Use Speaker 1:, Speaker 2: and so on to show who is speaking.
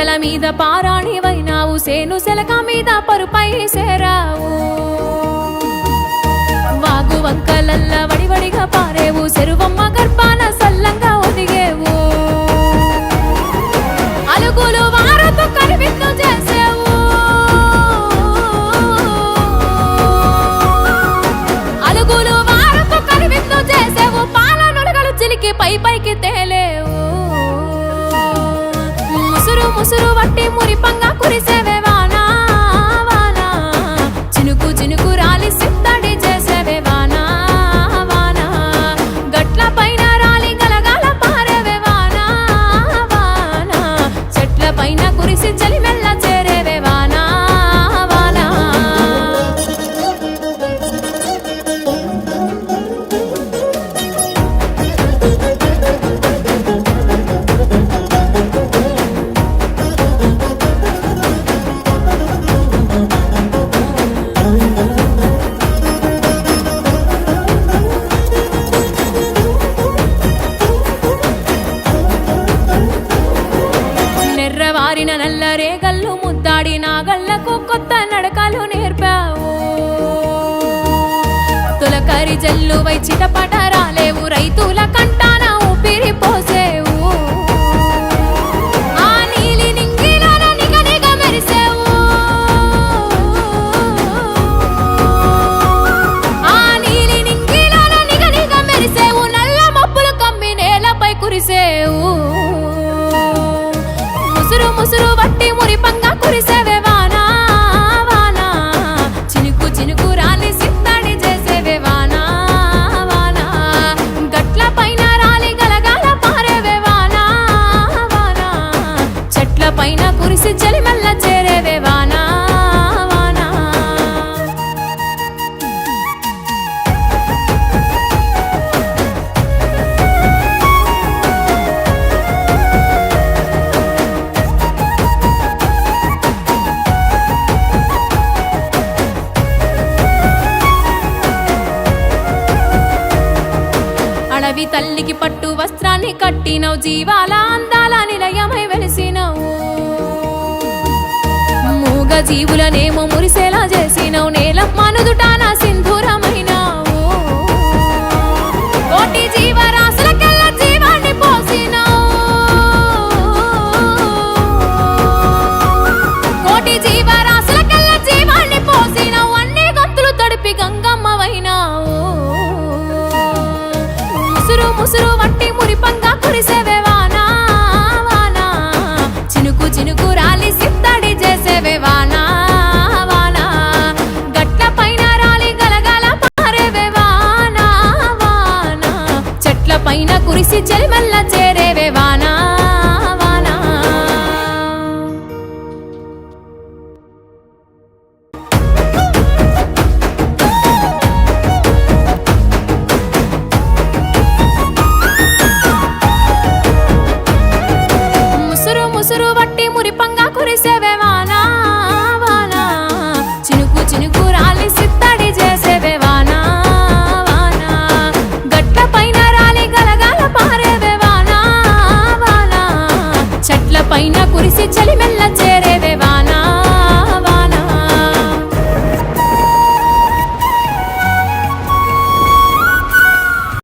Speaker 1: కొండల మీద పారాణివైనావు, సేను సెలక మీద పరుపై సేరావు. వాగు వంకలల్ల వడివడిగా పారేవు, చెరువమ్మ గర్భాన సల్లంగా ఒదిగేవు. అలుగులు వారతో కరివిందు చేసేవు, అలుగులు వారతో కరివిందు చేసేవు. పాల నుడగలు చిలికి పై పైకి తేలేవు. ముసురు ముసురు వట్టి మురిపంగా కురిసేవే వానా వానా, చినుకు చినుకు రాలి సిద్ధడి చేసేవే వానా వానా. గట్ల పైన రాలి గలగాల పారేవే వానా వానా, చెట్ల పైన కురిసి చలిమెల్ల చేరేవే వానా వానా. నెర్రవారిన నల్ల రేగల్లు ముద్దాడి నాగళ్లకు కొత్త నడకలు నేర్పావు. తులకరి జల్లువై చిటపట రాలేవు, రైతుల కంటాన ఊపిరి పోసేవు. ఆ నీలి నింగిలోన నిగనిగ మెరిసేవు, ఆ నీలి నింగిలోన నిగనిగ మెరిసేవు. నల్ల మబ్బులు కమ్మి నేలపై కురిసేవు. ముసురు ముసురు వట్టి మురిపంగా కురిసేవే వానా వానా, చినుకు చినుకు రాలి సిద్ధడి చేసేవే వానా వానా. గట్ల పైన రాలి గలగాల పారేవే వానా వానా, చెట్ల పైన కురిసి చలిమెల్ల చేరేవే వానా వానా. అడవి తల్లికి పట్టు వస్త్రాన్ని కట్టినవు, జీవాల అందాల నిలయమై వెలిసినవు. మూగ జీవులనేమో మురిసేలా చేసినవు, నేల మనుదుటాన సింధూరమైనావు. కోటి జీవరాశులకెల్ల జీవాన్ని పోసినవు, కోటి జీవరాశులకెల్ల జీవాన్ని పోసినవు. అన్ని గంతులు తడిపి గంగమ్మవైనావు. ముసురు ముసురు వట్టి మురిపంగా కురిసేవే వానా వానా, చినుకు చినుకు రాలి సిద్ధడి చేసేవే వానా వానా. గట్ల పైన రాలి గలగాల పారేవే వానా వానా, చెట్ల పైన కురిసి చలిమెల్ల